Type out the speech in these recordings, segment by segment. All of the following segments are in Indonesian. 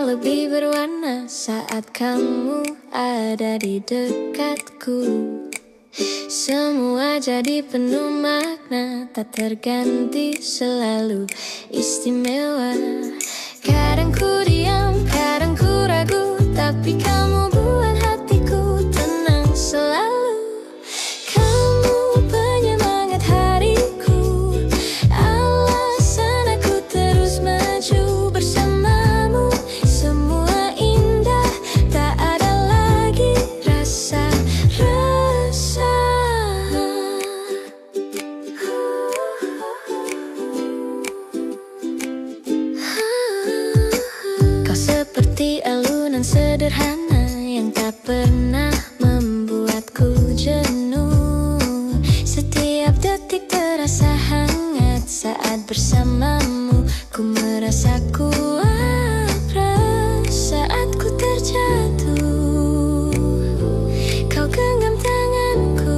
lebih berwarna saat kamu ada di dekatku. Semua jadi penuh makna, tak terganti, selalu istimewa. Kadang ku diam, kadang ku ragu, tapi kamu buat hatiku tenang selalu. Kamu penyemangat hariku, alasan aku terus maju bersamamu. Semua indah, tak ada lagi rasa-rasa. Kau seperti alunan sederhana yang tak pernah membuatku jenuh. Setiap detik terasa hangat saat bersamamu. Ku merasa kuat saat ku terjatuh. Kau genggam tanganku,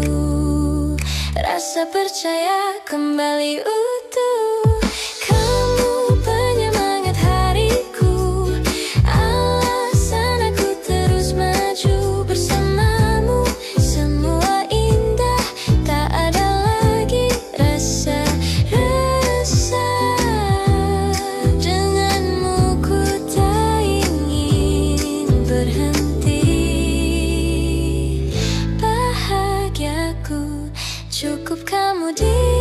rasa percaya kembali utuh. Kamu penyemangat hariku, alasan aku terus maju bersamamu. Semua indah, tak ada lagi rasa-rasa. Denganmu ku tak ingin berhenti. Bahagiaku cukup kamu di